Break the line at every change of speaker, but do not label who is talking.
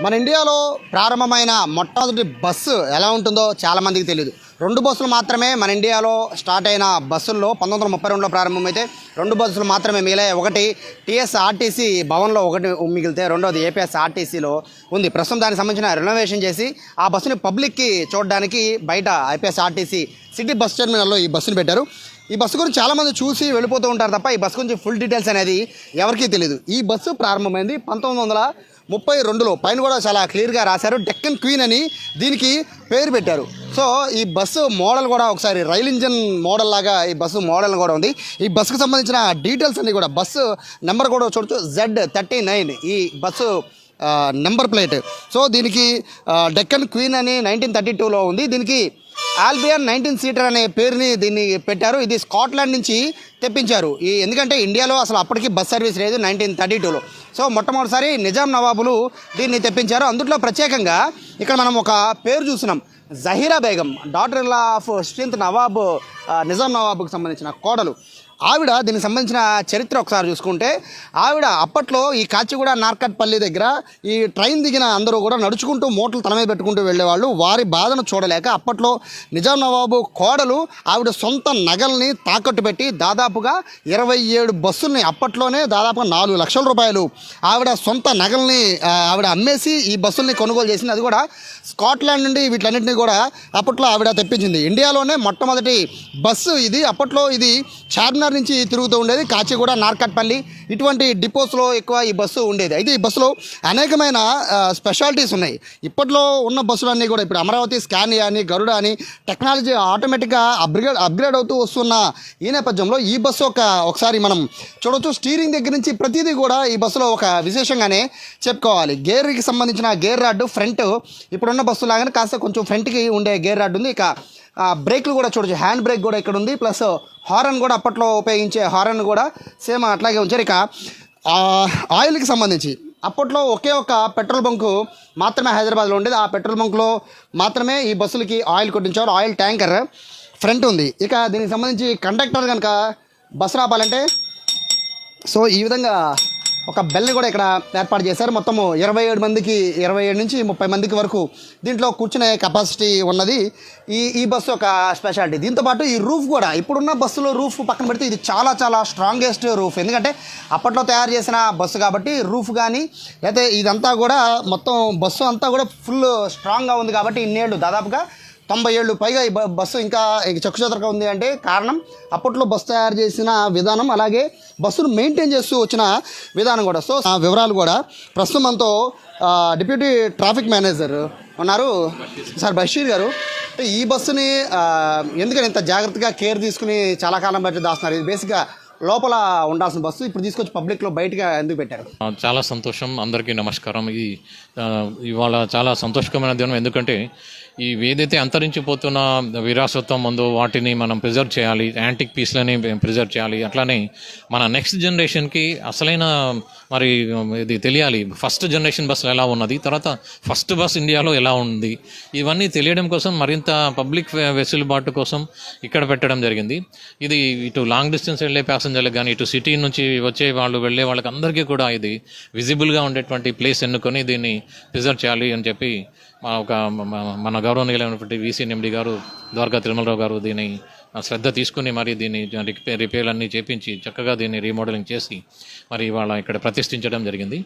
మన ఇండియాలో ప్రారంభమైన మొట్టమొదటి బస్సు ఎలా ఉంటుందో చాలామందికి తెలియదు. 2 బస్సులు మాత్రమే మన ఇండియాలో స్టార్ట్ అయిన బస్సుల్లో 1932లో ప్రారంభమైతే 2 బస్సులు మాత్రమే మిగిలాయి. ఒకటి టీఎస్ఆర్టీసీ భవన్లో ఒకటి మిగిలితే రెండోది ఏపీఎస్ఆర్టీసీలో ఉంది. ప్రస్తుతం దానికి సంబంధించిన రెనోవేషన్ చేసి ఆ బస్సుని పబ్లిక్కి చూడడానికి బయట ఏపీఎస్ఆర్టీసీ సిటీ బస్ టెర్మినల్లో ఈ బస్సును పెట్టారు. ఈ బస్సు గురించి చాలామంది చూసి వెళ్ళిపోతూ ఉంటారు తప్ప ఈ బస్సు గురించి ఫుల్ డీటెయిల్స్ అనేది ఎవరికీ తెలియదు. ఈ బస్సు ప్రారంభమైంది 1932లో. పైన కూడా చాలా క్లియర్గా రాశారు, డెక్కన్ క్వీన్ అని దీనికి పేరు పెట్టారు. సో ఈ బస్సు మోడల్ కూడా ఒకసారి రైల్ ఇంజన్ మోడల్ లాగా ఈ బస్సు మోడల్ కూడా ఉంది. ఈ బస్సుకు సంబంధించిన డీటెయిల్స్ అన్నీ కూడా, బస్సు నెంబర్ కూడా చూడొచ్చు, Z39 ఈ బస్సు నెంబర్ ప్లేట్. సో దీనికి డెక్కన్ క్వీన్ అని 1932లో ఉంది. దీనికి ఆల్బియన్ 19 సీటర్ అనే పేరుని దీన్ని పెట్టారు. ఇది స్కాట్లాండ్ నుంచి తెప్పించారు. ఎందుకంటే ఇండియాలో అసలు అప్పటికి బస్ సర్వీస్ లేదు 1932లో. సో మొట్టమొదటిసారి నిజాం నవాబులు దీన్ని తెప్పించారు. అందులో ప్రత్యేకంగా ఇక్కడ మనం ఒక పేరు చూస్తున్నాం, Zahira Begum, daughter in law of strength Nawab, Nizam నవాబుకు సంబంధించిన కోడలు. ఆవిడ దీనికి సంబంధించిన చరిత్ర ఒకసారి చూసుకుంటే, ఆవిడ అప్పట్లో ఈ కాచిగూడ నార్కట్పల్లి దగ్గర ఈ ట్రైన్ దిగిన అందరూ కూడా నడుచుకుంటూ మూటలు తల మీద పెట్టుకుంటూ వెళ్ళేవాళ్ళు. వారి బాధను చూడలేక అప్పట్లో నిజాం నవాబు కోడలు ఆవిడ సొంత నగల్ని తాకట్టు పెట్టి దాదాపుగా 27 బస్సుల్ని, అప్పట్లోనే దాదాపుగా 4 లక్షల రూపాయలు ఆవిడ సొంత నగల్ని ఆవిడ అమ్మేసి ఈ బస్సుల్ని కొనుగోలు చేసింది. అది కూడా స్కాట్లాండ్ నుండి వీటన్నింటినీ కూడా అప్పట్లో ఆవిడ తెప్పించింది. ఇండియాలోనే మొట్టమొదటి బస్సు ఇది. అప్పట్లో ఇది చార్మినార్ నుంచి తిరుగుతూ ఉండేది. కాచిగూడ, నార్కట్పల్లి ఇటువంటి డిపోస్లో ఎక్కువ ఈ బస్సు ఉండేది. అయితే ఈ బస్సులో అనేకమైన స్పెషాలిటీస్ ఉన్నాయి. ఇప్పట్లో ఉన్న బస్సులన్నీ కూడా ఇప్పుడు అమరావతి, స్కానియా అని, గరుడ అని టెక్నాలజీ ఆటోమేటిక్గా అప్గ్రేడ్ అవుతూ వస్తున్న ఈ నేపథ్యంలో ఈ బస్సు ఒకసారి మనం చూడవచ్చు. స్టీరింగ్ దగ్గర నుంచి ప్రతిదీ కూడా ఈ బస్సులో ఒక విశేషంగానే చెప్పుకోవాలి. గేర్కి సంబంధించిన గేర్ రాడ్ ఫ్రంట్ ఇప్పుడున్న బస్సు లాగానే కాస్త కొంచెం ఫ్రంట్కి ఉండే గేర్ రాడ్ ఉంది. ఇక బ్రేక్లు కూడా చూడొచ్చు, హ్యాండ్ బ్రేక్ కూడా ఇక్కడ ఉంది. ప్లస్ హారన్ కూడా అప్పట్లో ఉపయోగించే హారన్ కూడా సేమ్ అట్లాగే ఉంచారు. ఇక ఆయిల్కి సంబంధించి అప్పట్లో ఒకే ఒక పెట్రోల్ బంకు మాత్రమే హైదరాబాద్లో ఉండేది. ఆ పెట్రోల్ బంకులో మాత్రమే ఈ బస్సులకి ఆయిల్ కొట్టించారు. ఆయిల్ ట్యాంకర్ ఫ్రంట్ ఉంది. ఇక దీనికి సంబంధించి కండక్టర్ కనుక బస్సు రాపాలంటే సో ఈ విధంగా ఒక బెల్ని కూడా ఇక్కడ ఏర్పాటు చేశారు. మొత్తము 27 నుంచి 30 మందికి వరకు దీంట్లో కూర్చునే కెపాసిటీ ఉన్నది ఈ బస్సు ఒక స్పెషాలిటీ. దీంతోపాటు ఈ రూఫ్ కూడా, ఇప్పుడున్న బస్సులో రూఫ్ పక్కన పెడితే ఇది చాలా చాలా స్ట్రాంగెస్ట్ రూఫ్. ఎందుకంటే అప్పట్లో తయారు చేసిన బస్సు కాబట్టి రూఫ్ కానీ లేకపోతే ఇదంతా కూడా మొత్తం బస్సు అంతా కూడా ఫుల్ స్ట్రాంగ్గా ఉంది. కాబట్టి ఇన్నేళ్ళు దాదాపుగా 90 ఏళ్ళు పైగా ఈ బస్సు ఇంకా చెక్కుచెదరగా ఉంది. అంటే కారణం అప్పట్లో బస్సు తయారు చేసిన విధానం, అలాగే బస్సును మెయింటైన్ చేస్తూ వచ్చిన విధానం కూడా. సో ఆ వివరాలు కూడా ప్రస్తుతం మనతో డిప్యూటీ ట్రాఫిక్ మేనేజర్ ఉన్నారు సార్ బషీర్ గారు. ఈ బస్సుని ఎందుకని ఇంత జాగ్రత్తగా కేర్ తీసుకుని చాలా కాలం బట్టి దాస్తున్నారు? ఇది బేసిక్గా లోపల ఉండాల్సిన బస్సు ఇప్పుడు తీసుకొచ్చి పబ్లిక్లో బయటగా ఎందుకు పెట్టారు?
చాలా సంతోషం, అందరికీ నమస్కారం. ఇవాళ చాలా సంతోషకరమైన దినం. ఎందుకంటే ఏదైతే అంతరించిపోతున్న విరాసత్వం ఉందో వాటిని మనం ప్రిజర్వ్ చేయాలి, యాంటిక్ పీస్లని ప్రిజర్వ్ చేయాలి. అట్లానే మన నెక్స్ట్ జనరేషన్కి అసలైన మరి ఇది తెలియాలి. ఫస్ట్ జనరేషన్ బస్సులు ఎలా ఉన్నది, తర్వాత ఫస్ట్ బస్ ఇండియాలో ఎలా ఉంది, ఇవన్నీ తెలియడం కోసం మరింత పబ్లిక్ వెసులుబాటు కోసం ఇక్కడ పెట్టడం జరిగింది. ఇది ఇటు లాంగ్ డిస్టెన్స్ వెళ్ళే ప్యాసింజర్లకు కానీ, ఇటు సిటీ నుంచి వచ్చే వాళ్ళు వెళ్ళే వాళ్ళకి అందరికీ కూడా ఇది విజిబుల్గా ఉండేటువంటి ప్లేస్ ఎన్నుకొని దీన్ని ప్రిజర్వ్ చేయాలి అని చెప్పి మన గౌరవనీయులైనటువంటి VCNMD గారు ద్వారకా తిరుమలరావు గారు దీన్ని శ్రద్ధ తీసుకుని మరి దీన్ని రిపేర్లన్నీ చేపించి చక్కగా దీన్ని రీమోడలింగ్ చేసి మరి ఇవాళ ఇక్కడ ప్రతిష్ఠించడం జరిగింది.